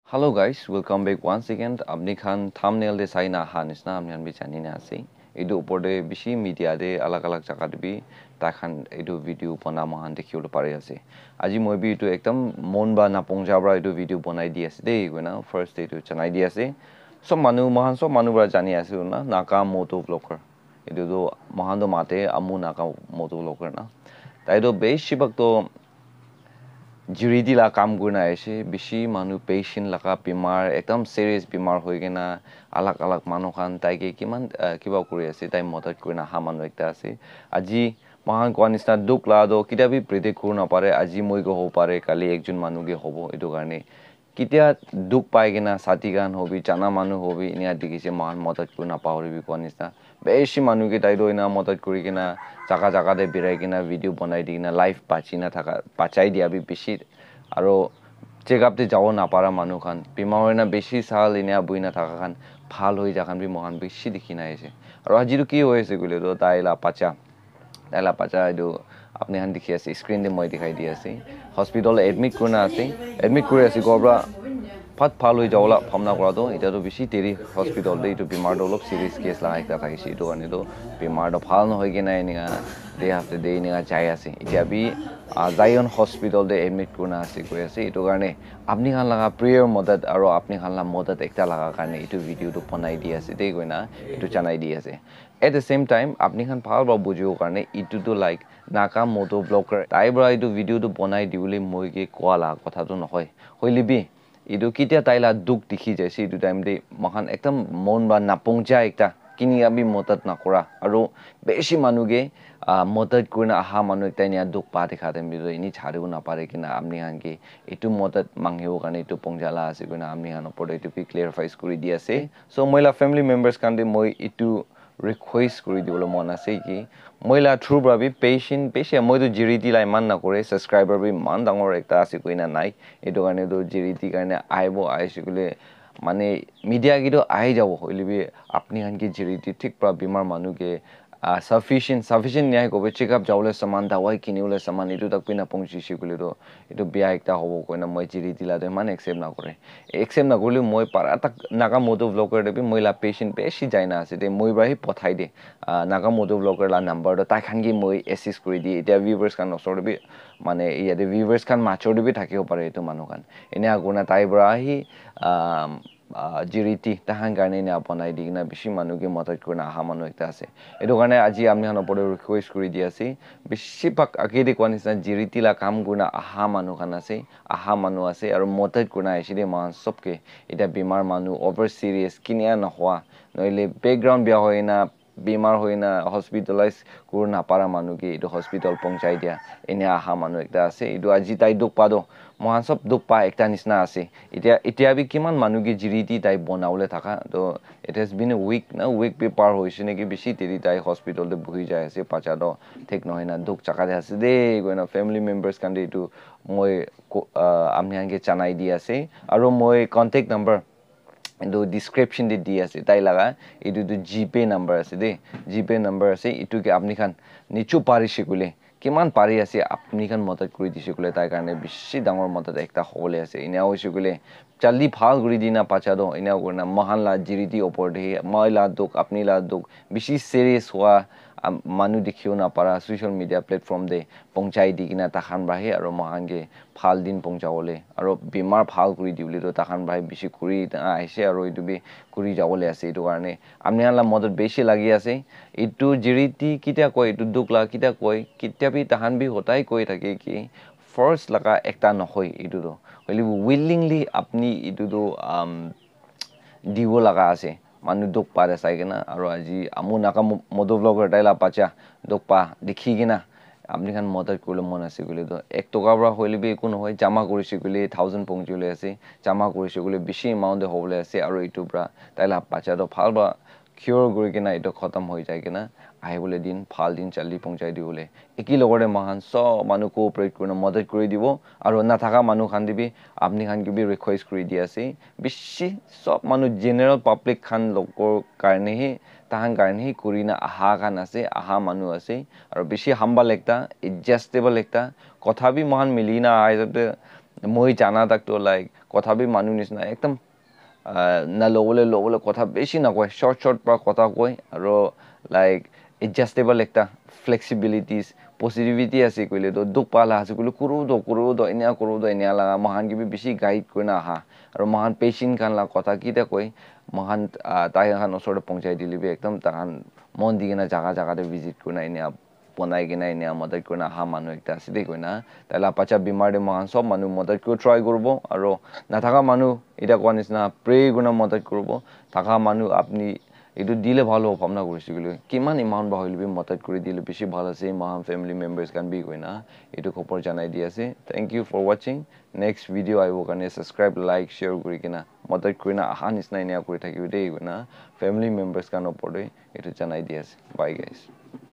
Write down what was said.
Hello guys, welcome back once again. Apni khan thumbnail de sai na hanis na amni bi chani na ase. Edu upor de bishi media de alag jaga de bi ta khan edu video bana mahan dekhiwole pare ase. Aji moi bi edu ekdam mon ba na pongja bra edu video banai di ase de goina first edu chanai di ase. Sob manu bra jani ase na Naka moto vlogger. Edu do mahan do mate amu Naka moto vlogger na. Tai do beshi bak to Juridi la kam guna aise bishi manu patient laka bimar ekdam serious bimar hoi gena alag manu khan tai ke kiman kiba kuri ase tai modat kurina ha manu ekta ase aji mahan koanista duk la do kita bi predict kur na pare aji moi go ho pare kali ekjon manu ge hobo edu karne kitia duk pai gena sati gan hobi chana manu hobi inia dikise mahan modat kurina pahori bi koanista beshi manu ke tai do ina modat kuri gena jaga de birai gena video banai di gena live pachina thaka pachai dia bi bishi aro check up te jabo na para manu khan bimar na beshi sal inia buina thaka khan phal hoi jakhan bi mohan beshi dikhina aise aro ajiru ki hoise gule do taila pacha edu apni han dikhi ase screen de moi dikhai di ase hospital admit kurna ase admit kuri ase gobra phat phal hoi jawla phamna kora do eta do beshi teri hospital de etu bimar do lok serious case la ekta thakise etu ane do bimar do phal no hoi gena inia day after day inia jai ase etia bi Zion hospital de admit kurna ase koi ase etu karne apni khan laga prayer modat aro apni khan la modat ekta laga karne etu video do banai di ase de goina etu chanai di ase at the same time apni khan phal ba bujibo karne etu to like Naka moto vlogger tai bra etu video do banai diule moi ge kwala kotha to nohoi hoilibi edu kitia taila duk dikhi jaise etu time de mahan ekdam mon ba napongja ekta kini abi motat nakora aro beshi manuge motat kurna aha manu ekta nia duk pa dekha dem bi ini chhariu na pare kina amni han ke etu motat mangheu kane etu pongjala ase kina amni han opor etu pi clarify kuri di ase so moila family members kan de moi etu request kuri dibole mon ase ki moila through bra bi patient moi to jiriti lai man na kore subscriber bi man dangor ekta ase koina nai etu karne to jiriti karne aibo aise kule মানে media গিটো আহি যাব হইলিবি আপনি হান কি জিরিটি ঠিক প্রা বিমার মানু কে sufficient নিয়াই কবে চেক আপ যাওলে সামান দাওয়াই কিনিউলে সামান ইটো তাক পিনা পৌঁছি শিগুলি তো ইটো বিয়া একটা হব কইনা মই জিরিটি লা দে মানে একসেপ্ট না করলে মই পারা তাক নাগা মোটো ব্লগার দেবি মইলা পেশেন্ট বেশি যাই না আছে দে মই বাহি পঠাই দে নাগা মোটো ব্লগার লা নাম্বার দ তাই খান কি মই এসিস্ট কৰি দি এটা ভিউয়াৰ্স খান অসৰ দেবি মানে ইয়াতে ভিউয়াৰ্স খান মাচৰ দেবি থাকিও পাৰে এটো মানু খান এনে আগুনা তাই বৰা আহি jiriti tahan karne ne apanai digna bishi manu ke modat kurna aha manu ekta ase edu karne aji amni han opore request kuri di ase bishi pak akede kwanisa jiriti la kam kurna aha manu khan ase aro modat kurna aiside man sobke eta bimar manu over serious kinia na hwa noile background bia hoina bimar hoina hospitalize kurna para manu ke edu hospital pongchai dia ene aha manu ekta ase edu aji tai duk pado mohan sob duk pa ekta nisna ase etia bi kiman manu ki jiriti tai bonaule thaka to it has been a week pe par hoise ne ki bishi teri tai hospital de buhi jai ase pacha do thik noina duk chaka de ase de goina family members kan de tu moi amni ange chanai di ase aro moi contact number do description de di ase tai laga edu to gpay number ase de gpay number ase itu ke apni khan nichu pari shikule কিমান পাৰি আছে আপনি খান মদত কৰি দিছে কলে তাই কাৰণে বেছি ডাঙৰ মদত একটা হলে আছে ইনা হৈছে কলে জলদি ভাল কৰি দিনা পাছা দো ইনা কৰনা মহানলা জিৰিতি ওপৰ দে মইলা দুক আপনি লা দুক বেছি সিৰিয়াস হোৱা মানুহ দেখিও না পাৰা সোশ্যাল মিডিয়া প্ল্যাটফৰ্ম দে পঞ্চাই দি কিনা তাখান বাহে আৰু মহানগে ভাল দিন পঞ্চাবলে আৰু বিমাৰ ভাল কৰি দিবলে তো তাখান বাহে বেছি কৰি আহিছে আৰু ইটো বি কৰি যাবলে আছে ইটো কাৰণে আমনি আলা মদত বেছি লাগি আছে ইটো জিৰিতি কিটা কয় ইটো দুক লা কিটা কয় কিটা বি তাহান বি হতাই কৈ থাকে কি ফার্স্ট লাগা একটা নহয় ইটো তো হলি উইলিংলি আপনি ইটো তো দিব লাগা আছে মানুহ দুখ পারে চাই কিনা আৰু আজি আমু নাকা মদো ব্লগার টাইলা পাচা দুখ পা দেখি কিনা আপনি খান মদত করলে মন আছে গলে তো 1 টাকা বড় হইলে বি কোন হয় জামা করিছে গলে 1000 পৌঁছলে আছে জামা করিছে গলে বেশি অ্যামাউন্ট হবলে আছে আৰু ইটো ব্ৰা টাইলা পাচা তো ভাল বা কিউৰ কৰি কিনা ইটো খতম হৈ যায় কিনা আহিবলে দিন ভাল দিন জলদি পৌঁছাই দিবলে একি লগৰে মহান সব মানুহ কোঅপাৰেট কৰি মদত কৰি দিব আৰু না থাকা মানুহ খান দিবি আপনি খান কি বি ৰিকুৱেষ্ট কৰি দি আছে বেছি সব মানুহ জেনাৰেল পাব্লিক খান লোকৰ কাৰণে হে তাহান কাৰণে হে কৰি না আহা খান আছে আহা মানুহ আছে আৰু বেছি হাম্বল একটা এডজাস্টেবল একটা কথা বি মহান মিলি না আইজতে মই জানা তাকতো লাইক কথা বি মানুহ নিচিনা একদম না ল'বলৈ কথা বেছি নকয় short পৰা কথা কয় আৰু লাইক adjustable একটা flexibilities positivity আছে কইলে তো দুখ পালা আছে কইলে কৰোঁ দ এনে লাগা মহান কি বেছি গাইড কৰি না আহা আৰু মহান পেশেন্ট কান লা কথা কিটা কই মহান তাই খান ওচৰতে পਹੁঁচাই দিলিবি একদম তাহান মন দি কিনা জাগাতে ভিজিট কৰি না এনে বনাই কিনা এনে মদত কৰি না আহা মানুহ একটা আছে দেই কই না তাইলা পাছা বিমাৰ দে মহান সব মানুহ মদত কৰি ট্ৰাই কৰিব আৰু নাথাকা মানুহ এটা কোৱা নিচিনা প্ৰে গুণা মদত কৰিব থাকা মানুহ আপুনি এইটো দিলে ভাল হ'ব ভাবনা কৰিছোঁ গ'লে কিমান এমাউণ্ট বাহিলি মদত কৰি দিলে বেছি ভাল আছে মহান ফেমিলি মেম্বাৰ্ছ কান বি কই না এইটো খবৰ জানাই দি আছে থেংক ইউ ফৰ ৱাচিং নেক্সট ভিডিঅ' আহিব কাৰণে ছাবস্ক্ৰাইব লাইক শ্বেয়াৰ কৰি কিনা মদত কৰি না আহা নিচিনা এনে কৰি থাকিব দেই কই না ফেমিলি মেম্বাৰ্ছ কান ওপৰতে এইটো জানাই দি আছে বাই গাইজ